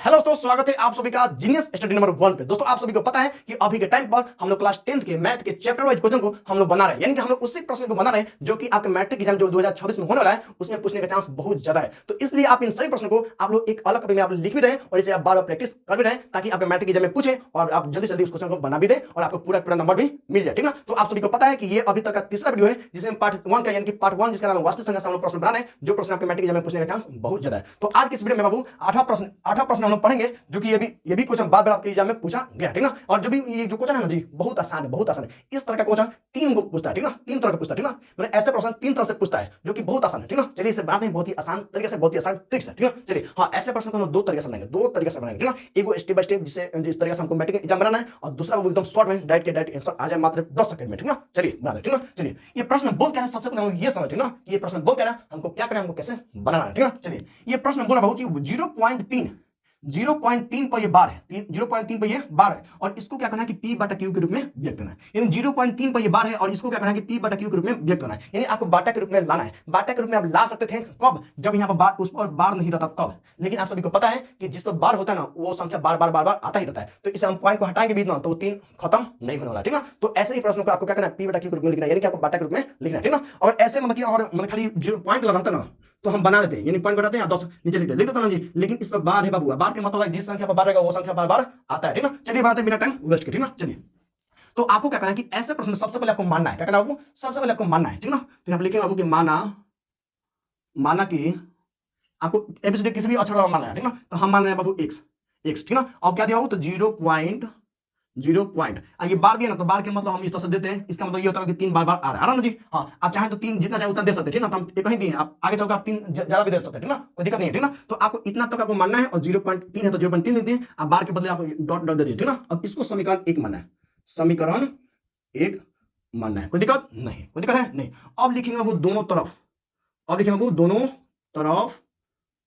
Hello दोस्तों, स्वागत है आप सभी का जीनियस स्टडी नंबर 1 पे। दोस्तों आप सभी को पता है कि अभी के टाइम पर हम लोग क्लास 10th के मैथ के चैप्टर वाइज क्वेश्चन को हम लोग बना रहे हैं, यानी कि हम लोग उसी प्रश्न को बना रहे हैं जो कि आपके मैट्रिक एग्जाम जो 2026 में होने वाला है उसमें पूछने का चांस बहुत ज्यादा है। तो इसलिए आप इन सभी प्रश्नों को आप लोग एक अलग कॉपी में आप लिख भी रहे और इसे आप बार बार प्रैक्टिस कर भी रहे ताकि आपके मैट्रिक एग्जाम में पूछे और आप जल्दी जल्दी उस क्वेश्चन को बना भी दे और आपको पूरा पूरा नंबर भी मिल जाए, ठीक ना। तो आप सभी को पता है कि ये अभी तक का तीसरा वीडियो है जिसमें पार्ट 1 का यानी कि पार्ट 1 जिसका नाम है वास्तविक संख्या से हम लोग प्रश्न बना रहे हैं, जो प्रश्न आपके मैट्रिक एग्जाम में पूछने का चांस बहुत ज्यादा है। तो आज के इस वीडियो में बाबू आठवां प्रश्न हम लोग पढ़ेंगे जो कि ये भी क्वेश्चन बार बार आपके एग्जाम में पूछा गया, ठीक ना। और जो भी ये जो क्वेश्चन है ना जी बहुत आसान है, बहुत आसान है। इस तरह का क्वेश्चन तीन को पूछता है, ठीक ना, तीन तरह का पूछता है, ठीक ना। मैंने ऐसे प्रश्न तीन तरह से पूछता है जो कि बहुत आसान है, ठीक ना। चलिए इसे बनाते हैं बहुत ही आसान तरीके से, बहुत ही आसान ट्रिक से, ठीक ना। चलिए हाँ, ऐसे प्रश्न को हम दो तरीके से बनाएंगे, ठीक ना। एगो स्टेप बाय स्टेप जिसे जिस तरीके से हमको मैट्रिक एग्जाम बनाना है, और दूसरा वो एकदम शॉर्ट में डायरेक्ट आंसर आ जाए मात्र 10 सेकंड में, ठीक ना। चलिए बना दे, ठीक ना। चलिए ये प्रश्न बोल क्या है सबसे पहले हम ये समझ, ठीक ना। ये प्रश्न बोल क्या है, हमको क्या करना है, हमको कैसे बनाना है, ठीक ना। चलिए ये प्रश्न बोला बहुत कि 0.3 पर ये बार है, 0.3 पर ये बार है और इसको क्या करना है कि P बटा Q के रूप में व्यक्त करना है। यानी 0.3 पर ये बार है और इसको क्या करना है कि P बटा Q के रूप में व्यक्त करना है। यानी आपको बाटा के रूप में लाना है। बाटा के रूप में आप ला सकते थे कब, जब यहाँ पर बार उस पर बार नहीं रहता तब। लेकिन आप सभी को पता है कि जिस पर बार होता है ना वो संख्या बार बार आता ही रहता है। तो इसे हम पॉइंट को हटाएंगे भी ना तो 3 खत्म नहीं होने वाला, ठीक ना। तो ऐसे ही प्रश्न को आपको क्या करना है, P बटा Q के रूप में लिखना है, यानी कि आपको बाटा के रूप में लिखना है, ठीक ना। और ऐसे मतलब कि और मतलब खाली 0 पॉइंट लगाता ना तो हम बना देते हैं, यानी पॉइंट बनाते हैं 10 नीचे लिख देते ना जी। लेकिन इस पर बार है बाबू, बार के मतलब है जिस संख्या पर बार रहेगा वो संख्या बार बार आता है, ठीक ना। चलिए बनाते हैं बिना टाइम वेस्ट के, ठीक ना। चलिए तो आपको क्या करना है कि ऐसे प्रश्न सबसे पहले आपको मानना है, क्या करना है बाबू, सबसे पहले आपको मानना है, ठीक ना। तो यहाँ लिखेंगे बाबू कि माना कि आपको एबीसीडी किसी भी अक्षर का मानना है, ठीक ना। तो हम मान रहे हैं बाबू x, ठीक ना। और क्या दिया बाबू, तो 0 पॉइंट ये बार दिया ना, तो बार के मतलब हम इस तरह से देते हैं, इसका मतलब ये होता है कि 3 बार आ रहा है ना जी। हाँ, आप चाहें तो 3 जितना चाहे उतना दे सकते हैं, ठीक ना। तो हम एक ही दिए, आप आगे चलकर आप 3 ज्यादा भी दे सकते हैं, ठीक ना, कोई दिक्कत नहीं है, ठीक ना। तो आपको इतना तक आपको मानना है और 0.3 है तो 0.3 लिख दिए, आप बार के बदले आप डॉट दे दिए, ठीक ना। अब इसको समीकरण 1 मानना है, समीकरण 1 मानना है, कोई दिक्कत नहीं, कोई दिक्कत है नहीं। अब लिखेंगे बाबू दोनों तरफ, अब लिखेंगे बाबू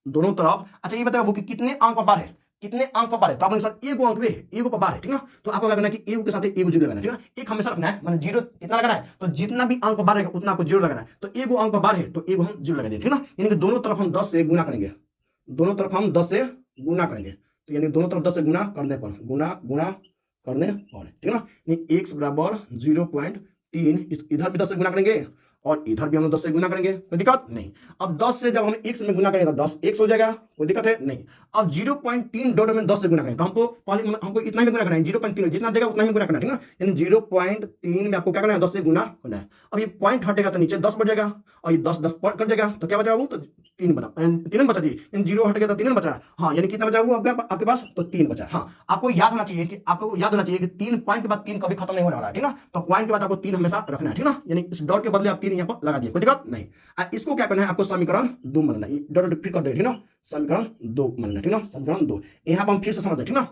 दोनों तरफ। अच्छा ये बताओ बाबू कि कितने अंक पर बार है, कितने अंक पर बार है, तो आपने सर एगो अंक पे एगो पर बार है, ठीक ना। तो आपको क्या करना है कि एगो के साथ एगो जीरो लगाना है, ठीक ना। एक हमेशा रखना है, माने जीरो कितना लगाना है, तो जितना भी अंक पर बार रहेगा उतना आपको जीरो लगाना है। तो एगो अंक पर बार है तो एगो हम जीरो लगा देंगे, ठीक ना। यानी कि दोनों तरफ हम 10 से गुना करेंगे, दोनों तरफ हम 10 से गुना करेंगे। तो यानी दोनों तरफ 10 से गुना करने पर गुना करने पर, ठीक ना। x बराबर 0.3, इधर भी 10 से गुना करेंगे और इधर भी हम 10 से गुना करेंगे, कोई दिक्कत नहीं। अब 10 से जब हम x में गुना करेंगे तो 10 x हो जाएगा, कोई दिक्कत है नहीं। अब 0.3 डॉट में 10 से गुना करेंगे तो हमको इतना ही गुना करना है, 0.3 जितना देगा उतना ही गुना करना है, ठीक ना। यानी 0.3 में आपको क्या करना है, 10 से गुना करना है। अब ये पॉइंट हटेगा तो नीचे 10 बढ़ जाएगा और ये 10 कट जाएगा तो क्या बचा वो, तो 3 बचा जी। 0 हट गया तो 3 बचा। हाँ, यानी कितना बचा वो आपके पास, तो 3 बचा। हाँ, आपको याद होना चाहिए कि 3 पॉइंट के बाद 3 कभी खत्म नहीं होने वाला है, ठीक ना। तो पॉइंट के बाद आपको 3 हमेशा रखना है, ठीक ना। यानी इस डॉट के बदले आप 3 यहाँ पर लगा दिए, कोई दिक्कत नहीं। इसको क्या करना है, आपको समीकरण 2 मानना है, डॉट फिर कर दे, ठीक ना। समीकरण 2 मानना है, ठीक ना, समीकरण 2। यहाँ पर हम फिर से समझ, ठीक ना।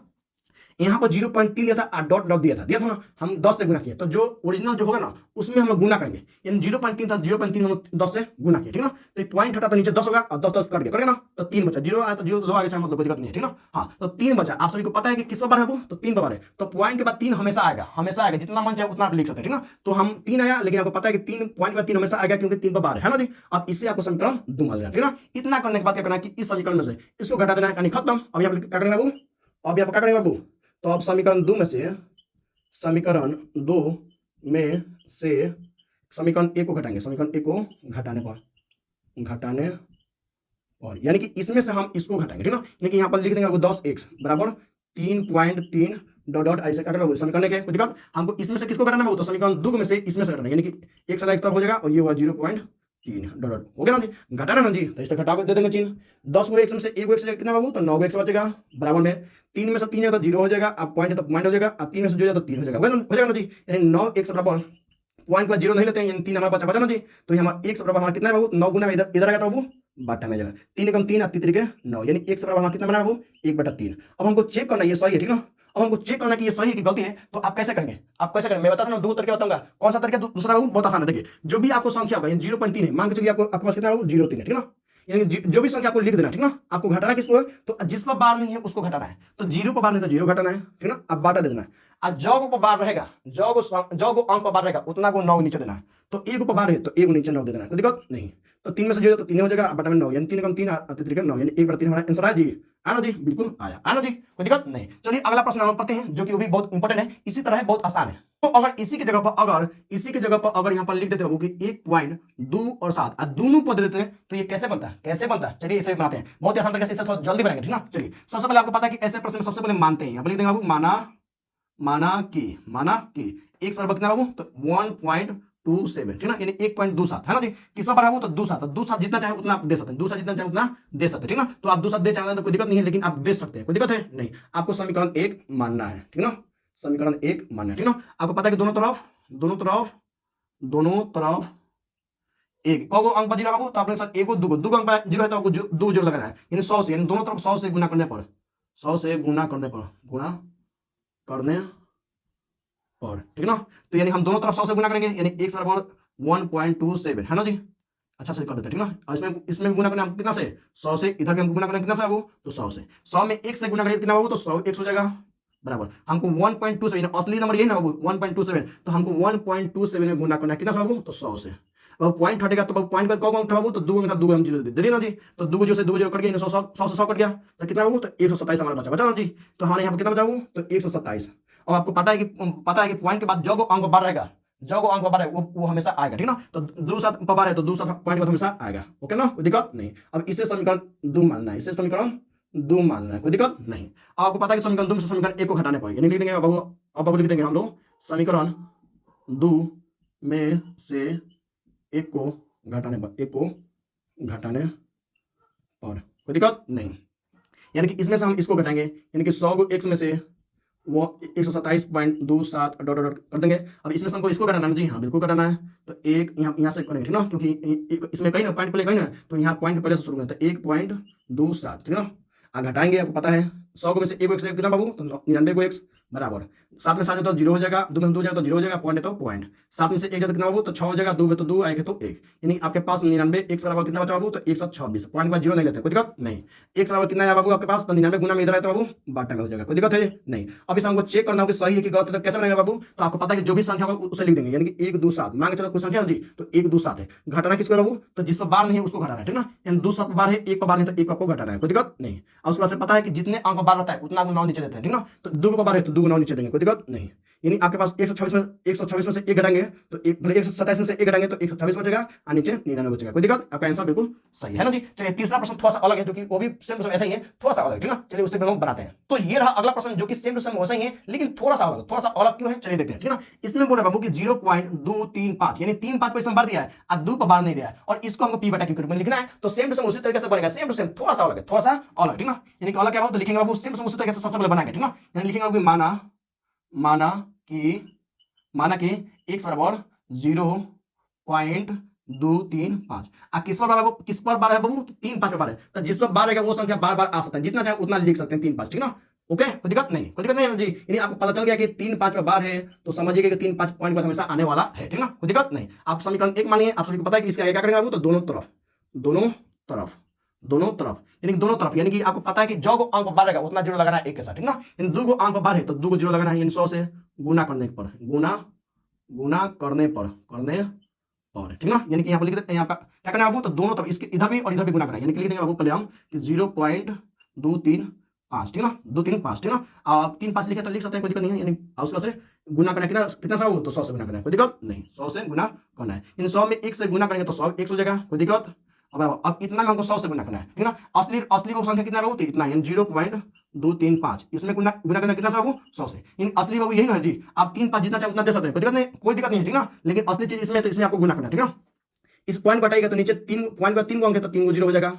यहाँ पर 0.3 दिया था, डॉट दिया था ना, हम 10 से गुना किए, तो जो ओरिजिनल जो होगा ना उसमें हम लोग गुना करेंगे। यानी 0.3 था, 0.3 हम 10 से गुना किए, ठीक ना। तो पॉइंट हटा तो नीचे 10 होगा और 10 कट गया ना, तो 3 बचा। 0 आया तो 0 आगे चाहे मतलब कोई दिक्कत नहीं है, ठीक ना। हाँ, तो 3 बचा। आप सभी को पता है कि किस बार है वो, तो 3 बार है। तो पॉइंट के बाद 3 हमेशा आएगा, जितना मन चाहे उतना आप लिख सकते हैं, ठीक ना। तो हम 3 आया, लेकिन आपको पता है कि 3 पॉइंट के बाद 3 हमेशा आएगा क्योंकि 3 बार है ना जी। अब इससे आपको समीकरण 2 मान लेना, ठीक ना। इतना करने के बाद क्या करना है कि इस समीकरण में से इसको घटा देना है, यानी खत्म। अब यहाँ क्या करेंगे बाबू, अब यहाँ क्या करेंगे बाबू, तो अब समीकरण 2 में से समीकरण 1 को घटाएंगे, समीकरण 1 को घटाने पर यानी कि इसमें से हम इसको घटाएंगे, ठीक ना। यानी कि यहाँ पर लिख देंगे आपको 10x बराबर 3.3 डॉट ऐसे क्या करना समीकरण के, कोई दिक्कत। हमको इसमें से किसको घटाना है, तो समीकरण 2 में से इसमें से घटाना, यानी कि एक साला एक तरफ हो जाएगा और ये हुआ 0.3 डॉट हो गया ना जी। घटाना ना जी, तो इसे घटा के दे देंगे चिन्ह। 10 को x में से 1 को x कितना बाबू, तो 9 को x बचेगा बराबर में 3 में से 3 है तो 0 हो जाएगा, अब पॉइंट है तो पॉइंट हो जाएगा, अब 3 में से जो जाएगा तो 3 हो जाएगा, हो जाएगा ना जी। यानी 9x बराबर पॉइंट का 0 नहीं लेते हैं, यानी 3 हमारा बचा ना जी। तो ये हमारा x बराबर हमारा कितना है बाबू, 9 गुना इधर आ गया था बाबू बाटा में जाएगा, 3 एकम 3 3 के 9, यानी x बराबर हमारा कितना बना बाबू 1/3। अब हमको चेक करना है ये सही है, ठीक ना। अब हमको चेक करना कि ये सही है कि गलती है, तो आप कैसे करेंगे, मैं बताता हूं 2 तरीके बताऊंगा। कौन सा तरीका, दूसरा बाबू बहुत आसान है। देखिए जो भी आपको संख्या होगा 0.3 है, मान के चलिए आपके पास कितना है 0.3 है, ठीक ना। यानी जो भी संख्या आपको लिख देना, ठीक ना। आपको घटाना किसको है, तो जिस पर बार नहीं है उसको घटाना है। तो 0 पर बार नहीं तो 0 घटाना है, ठीक ना। अब बाटा दे देना है। और जो पर बार रहेगा, जो अंक पर बार रहेगा उतना को 9 नीचे देना है। तो 1 पर बार है तो 1 नीचे 9 दे देना है, कोई दिक्कत नहीं। तो 3 में से 0 तो 3 हो जाएगा, बटा में 9 यानी 3 कम 3 3 9 यानी 1/3 हमारा आंसर आया जी। आया ना जी, बिल्कुल आया। आया ना जी, कोई दिक्कत नहीं। चलिए अगला प्रश्न हम पढ़ते हैं, जो कि वो भी बहुत इंपॉर्टेंट है, इसी तरह है, बहुत आसान है। तो अगर इसी की जगह पर अगर यहाँ पर लिख देते हो कि 1.2 और 7 दोनों पद देते हैं, तो ये कैसे बनता है, कैसे बनता है? चलिए इसे बनाते हैं, बहुत ही आसान तरीके से, थोड़ा जल्दी बनाएंगे, ठीक ना। चलिए सबसे पहले आपको पता है कि ऐसे प्रश्न में सबसे पहले मानते हैं, यहाँ पर लिख देंगे बाबू माना कि एक सरल कितना बाबू, तो 1.27, ठीक ना, यानी 1.27 है ना जी। किस पर बढ़ा वो, तो 2 7 जितना चाहे उतना आप दे सकते हैं, 2 7 जितना चाहे उतना दे सकते हैं, ठीक ना। तो आप 2 7 दे चाहे तो कोई दिक्कत नहीं है, लेकिन आप दे सकते हैं, कोई दिक्कत है नहीं। आपको समीकरण 1 मानना है, ठीक ना, समीकरण 1 मानना है, ठीक ना। आपको पता है कि दोनों तरफ एक को अंक पर जीरो बाबू, तो आपने सर एक दो अंक पर जीरो है, तो आपको दो जीरो लगाना है, यानी 100 से, यानी दोनों तरफ 100 से गुना करने पर, ठीक ना। तो यानी हम दोनों तरफ 100 से गुना करेंगे, यानी x बराबर 1.27 है ना जी। अच्छा से कर देते हैं, ठीक ना। इसमें भी गुना करना कितना से, 100 से, इधर भी हमको गुना करना कितना से बाबू, तो 100 से। 100 में 1 से गुना करेंगे कितना बाबू, तो 100 1 हो जाएगा, बराबर हमको 1.27, असली नंबर यही ना बाबू 1.27, तो हमको 1.27 में गुना करना है कितना से बाबू, तो 100 से। अब पॉइंट हटेगा तो पॉइंट का कौन था बाबू, तो 2 में था, 2 हम जीरो दे ना जी, तो 2 जीरो से 2 जीरो कट गया, 100 से 100 कट गया, तो कितना बाबू, तो 127 हमारा बचा ना जी। तो हमारे यहाँ पर कितना बचा बाबू, तो 127। और आपको पता है कि पॉइंट के बाद जो अंक बार रहेगा, वो हमेशा आएगा, ठीक ना। तो 2 7 पर बार है, तो 2 7 पॉइंट के बाद हमेशा आएगा, ओके ना, कोई दिक्कत नहीं। अब इसे समीकरण 2 मानना है, कोई दिक्कत नहीं। आपको पता है कि समीकरण 2 में से समीकरण 1 को घटाने पर, यानी लिख देंगे अब लिख देंगे हम लोग समीकरण 2 में से 1 को घटाने पर, कोई दिक्कत नहीं। यानी कि इसमें से हम इसको घटाएंगे, यानी कि 100 को x में से वो 127.27 डॉट डॉट कर देंगे। अब इसमें से हमको इसको घटाना है जी, हाँ बिल्कुल घटाना है, तो एक यहाँ से करेंगे, ठीक ना, क्योंकि इसमें कहीं ना पॉइंट पहले कहीं ना, तो यहाँ पॉइंट पहले से शुरू करें, तो 1.27, ठीक ना। घटाएंगे, आपको पता है 100 को में से 1 को x कितना बाबू, तो 99 को x बराबर 7 में 7 तो 0 हो जाएगा, 2 में 2 जाएगा तो 0 हो जाएगा, पॉइंट है तो पॉइंट। 7 में से 1 जाता कितना बाबू, तो 6 हो जाएगा, 2 में तो 2 आएगा तो 1, यानी आपके पास 99 x बराबर कितना बचा बाबू, तो 126, पॉइंट का 0 नहीं लेते, कोई दिक्कत नहीं। x बराबर कितना है बाबू आपके पास, तो 99 गुना में इधर है तो बाबू बटा में हो जाएगा, कोई दिक्कत है नहीं। अब इसे हमको चेक करना होगा कि सही है कि गलत है, तो कैसे बनेगा बाबू, तो आपको पता है कि जो भी संख्या होगा उसे लिख देंगे, यानी कि 1 2 7 मान के चलो कोई संख्या जी, तो 1 2 7 है, घटाना किसको बाबू, तो जिस पर बार नहीं है उसको घटाना है, ठीक ना, यानी 2 7 बार है, 1 पर बार नहीं, तो 1 को घटाना है, कोई दिक्कत नहीं। और उसके बाद से पता है कि जितने अंक बार रहता है उतना को 9 नीचे देते हैं, ठीक ना, तो 2 को बार है तो 2 को 9 नीचे देंगे, कोई दिक्कत नहीं। यानी आपके पास 126 में से 1 घटाएंगे, तो 127 में से 1 घटाएंगे तो 126 बचेगा, और नीचे 99 बचेगा, कोई दिक्कत, आपका आंसर बिल्कुल सही है ना जी। चलिए तीसरा प्रश्न थोड़ा सा अलग है, जो कि वो भी सेम टू सेम ऐसा ही है, थोड़ा सा अलग, ठीक ना। चलिए उससे हम लोग बनाते हैं। तो ये रहा अगला प्रश्न, जो कि सेम टू सेम वैसा ही है, लेकिन थोड़ा सा अलग क्यों है, चलिए देखते हैं, ठीक ना। इसमें बोला बाबू कि 0.235, यानी 3 5 पर इसमें बार दिया है और 2 पर बार नहीं दिया है, और इसको हमको p बटा q के रूप में लिखना है, तो सेम टू सेम उसी तरीके से बनेगा, सेम टू सेम, थोड़ा सा अलग, ठीक ना। यानी कि अलग क्या बाबू, तो लिखेंगे बाबू सेम टू सेम उसी तरीके से सबसे पहले बनाएंगे, ठीक ना। यानी लिखेंगे बाबू माना कि x बराबर 0.235, किस पर बार है बाबू, 3 5 पर बार है, तो जिस पर बार है वो संख्या बार बार आ सकता है, जितना चाहे उतना लिख सकते हैं, 3 5, ठीक ना, ओके, कोई दिक्कत नहीं है जी। यानी आपको पता चल गया कि 3 5 पर बार है, तो समझिएगा कि 3 5 पॉइंट बाद हमेशा आने वाला है, ठीक ना, कोई दिक्कत नहीं। आप समीकरण 1 मानिए, आप सभी को पता है कि इसका क्या करेंगे बाबू, तो दोनों तरफ, यानी कि आपको पता है कि जो अंक बार रहेगा उतना जीरो लगाना है 1 के साथ, ठीक ना। यानी 2 अंक बार है तो 2 जीरो लगाना है, यानी 100 से गुना करने पर, ठीक ना। यानी कि यहाँ पर लिख देते हैं, यहाँ का क्या करना है बाबू, तो दोनों तरफ इसके इधर भी और इधर भी गुना करना है, यानी कि लिख देंगे बाबू पहले हम कि 0.235, ठीक ना, 235, ठीक ना। आप 3 5 लिखे तो लिख सकते हैं, कोई दिक्कत नहीं है। यानी उसका से गुना करना कितना सा हो, तो 100 से गुना करना है, कोई दिक्कत नहीं, 100 से गुना करना है। इन 100 में 1 से गुना करेंगे तो 100 1 हो जाएगा, कोई दिक्कत। अब इतना में हमको 100 से गुना करना है, ठीक ना। असली वो संख्या कितना बाबू, तो इतना, यानी 0.235, इसमें गुना करना कितना सा बाबू, 100 से। इन असली बाबू यही ना जी, आप 3 5 जितना चाहे उतना दे सकते हैं, कोई दिक्कत नहीं, ठीक ना। लेकिन असली चीज इसमें, तो इसमें आपको गुना करना है, ठीक ना। इस पॉइंट कटेगा तो नीचे 3 पॉइंट का 3 को अंक है, तो 3 को 0 हो जाएगा,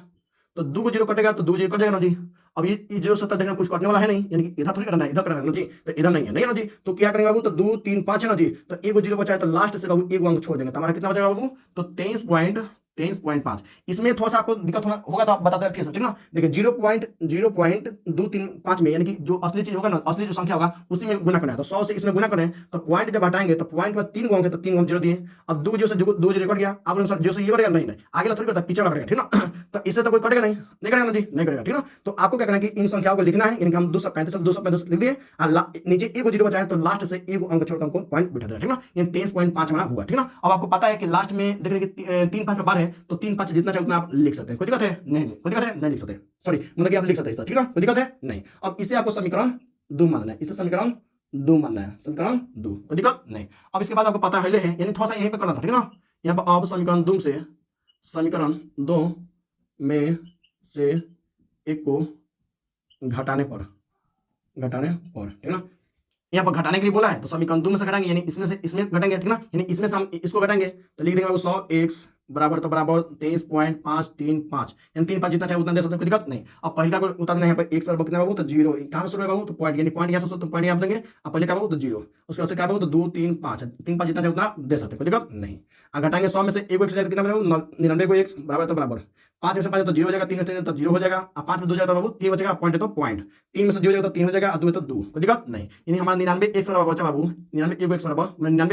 तो 2 को 0 कटेगा तो 2 0 कट जाएगा ना जी। अब ये 0 70 देखना कुछ कटने वाला है नहीं, यानी कि इधर थोड़ी करना है, इधर करना है ना जी, तो इधर नहीं है ना जी। तो क्या करेंगे बाबू, तो 2 3 5 है ना जी, तो 1 को 0 बचा है, तो लास्ट से बाबू 1 अंक छोड़ देंगे, तो हमारा कितना बचेगा बाबू, तो 23.5। इसमें थोड़ा सा आपको दिक्कत होगा तो आप बताते हैं, ठीक ना। देखिए 0.235 में, यानी कि जो असली चीज होगा ना, असली जो संख्या होगा उसी में गुना करना है, तो 100 से इसमें गुना करें, तो पॉइंट जब हटाएंगे तो पॉइंट पर 3 अंक है, तो 3 अंक जीरो दिए। अब 2 जीरो से 2 जीरो कट गया, आप सर जो से ये कटेगा, नहीं आगे थोड़ी करता, पीछे कटेगा, ठीक ना। तो इससे तो कोई कटेगा नहीं करेगा ना जी, नहीं करेगा, ठीक ना। तो आपको क्या करना है कि इन संख्याओं को लिखना है, यानी कि हम 235 लिख दिए, नीचे 1 को 0 बचा है, तो लास्ट से 1 अंक छोड़कर हमको पॉइंट बिठा देना, ठीक ना। ये 23.5 हमारा हुआ, ठीक ना। अब आपको पता है कि लास्ट में देख रहे 3 5 पर बार है, तो 3 5 जितना चाहे उतना आप लिख सकते हैं, कोई दिक्कत है नहीं, कोई दिक्कत है नहीं लिख सकते, सॉरी मतलब कि आप लिख सकते हैं, ठीक है, कोई दिक्कत है नहीं। अब इसे आपको समीकरण 2 मानना है, इसे समीकरण 2 मानना है, समीकरण 2, कोई दिक्कत नहीं। अब इसके बाद आपको पता है यानी थोड़ा सा यहीं पे करना था, ठीक है ना। यहाँ पर अब समीकरण 2 से समीकरण 2 में से एक को घटाने पर, ठीक है ना। यहाँ पर घटाने के लिए बोला है तो समीकरण 2 में से घटाएंगे, यानी इसमें से इसमें घटाएंगे, ठीक ना, यानी इसमें से हम इसको घटाएंगे तो लिख देंगे 100x बराबर 23.535, यानी 3 5 जितना चाहे उतना दे सकते हैं, कोई दिक्कत नहीं। अब पहले का उतार देना है यहाँ पर x बराबर कितना बाबू तो 0, कहाँ से शुरू है बाबू तो पॉइंट, यानी पॉइंट यहाँ से तो पॉइंट यहाँ देंगे। अब पहले का बाबू तो 0, उसके बाद से क्या बाबू तो 2 3 5, 3 5 जितना चाहे उतना दे सकते हैं, कोई दिक्कत नहीं। अब घटाएंगे 100 में से एक x कितना बाबू 99 को x बराबर 5 में से 5 तो 0 हो जाएगा, 3 में से तो 0 हो जाएगा, अब 5 में 2 जाएगा तो बाबू 3 बचेगा, पॉइंट है तो पॉइंट, 3 में से 0 हो जाएगा तो 3 हो जाएगा, 2 है तो 2, कोई दिक्कत नहीं। यानी हमारा 99 x बराबर बचा बाबू, 99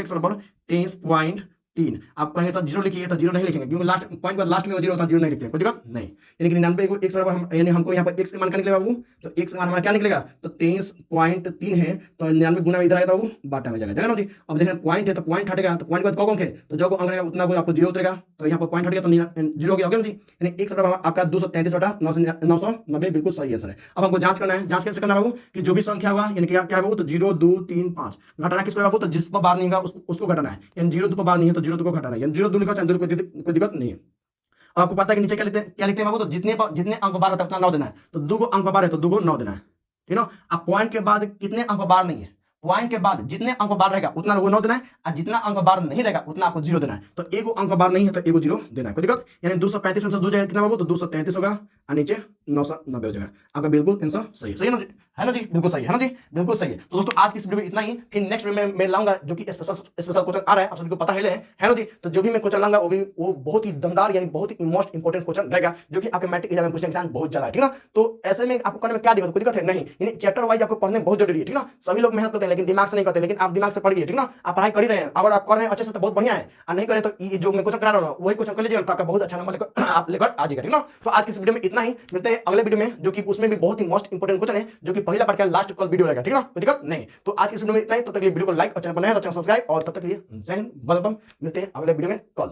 x बराबर 23.3। आप कहेंगे सर 0 लिखिए तो 0 नहीं लिखेंगे क्योंकि लास्ट पॉइंट बाद लास्ट में 0 होता है, 0 नहीं लिखते, कोई दिक्कत नहीं। यानी कि 99 को x बराबर हम यानी हमको यहाँ पर x का मान क्या निकलेगा बाबू तो x का मान हमारा क्या निकलेगा तो 23.3 है, तो 99 गुना में इधर आएगा बाबू बाटा में जाएगा ना जी। अब देखें पॉइंट है तो पॉइंट हटेगा, तो पॉइंट के बाद कौन है तो जो अंक रहेगा उतना आपको 0 उतरेगा, तो यहाँ पर पॉइंट हटेगा तो 0 हो गया ना जी। यानी x बराबर आपका 233/990 बिल्कुल सही आंसर है। अब हमको जांच करना है, जांच कैसे करना है बाबू कि जो भी संख्या होगा यानी क्या क्या बाबू तो 0 2 3 5 घटाना किसको है बाबू तो जिस पर बार नहीं होगा उसको घटाना है, यानी 0 2 पर बार नहीं है तो 0 2 को घटाना है, यानी 0 2 लिखा चाहे 2 कोई दिक्कत नहीं है। आपको पता है कि नीचे क्या लिखते हैं बाबू तो जितने अंक बार होता है उतना 9 देना है, तो 2 को अंक बार है तो 2 को 9 देना है, ठीक है। अब पॉइंट के बाद कितने अंक बार नहीं है, पॉइंट के बाद जितने अंक बार रहेगा उतना वो 9 देना है, और जितना अंक बार नहीं रहेगा उतना आपको 0 देना है। तो एगो अंक बार नहीं है तो एगो 0 देना है, कोई दिक्कत। यानी 235 में से 2 जाएगा कितना बाबू तो 233 होगा और नीचे 990 हो जाएगा। आपका बिल्कुल आंसर सही है ना जी, है ना जी, बिल्कुल सही है ना जी, बिल्कुल सही है। तो दोस्तों आज की इस वीडियो में इतना ही, फिर नेक्स्ट वीडियो में मैं लाऊंगा जो कि स्पेशल क्वेश्चन आ रहा है, आप सभी को पता है ना जी। तो जो भी मैं क्वेश्चन लाऊंगा वो बहुत ही दमदार यानी बहुत ही मोस्ट इंपोर्टेंट क्वेश्चन रहेगा जो कि आपके मैट्रिक एग्जाम में पूछने के चांस बहुत ज्यादा है, ठीक ना। तो ऐसे में आपको करने में क्या दिक्कत, कोई दिक्कत है नहीं, यानी चैप्टर वाइज आपको पढ़ने बहुत जरूरी है, ठीक ना। सभी लोग मेहनत करते हैं लेकिन दिमाग से नहीं करते, लेकिन आप दिमाग से पढ़िए, ठीक ना। आप पढ़ाई कर ही रहे हैं, अगर आप कर रहे हैं अच्छे से तो बहुत बढ़िया है, और नहीं करें तो ये जो मैं क्वेश्चन करा रहा हूँ वही क्वेश्चन कर लीजिएगा तो आपका बहुत अच्छा नंबर लेकर आप लेकर आ जाएगा, ठीक ना। तो आज की इस वीडियो में इतना ही, मिलते हैं अगले वीडियो में जो कि उसमें भी बहुत ही मोस्ट इंपोर्टेंट क्वेश्चन है जो कि पहला पार्ट का लास्ट कल वीडियो रहेगा, ठीक ना, कोई दिक्कत नहीं। तो आज की इस वीडियो में इतना ही, तो तक के लिए वीडियो को लाइक और चैनल बनाए तो चैनल सब्सक्राइब, और तब तक के लिए जय हिंद, वंदे मातरम। मिलते हैं अगले वीडियो में कल।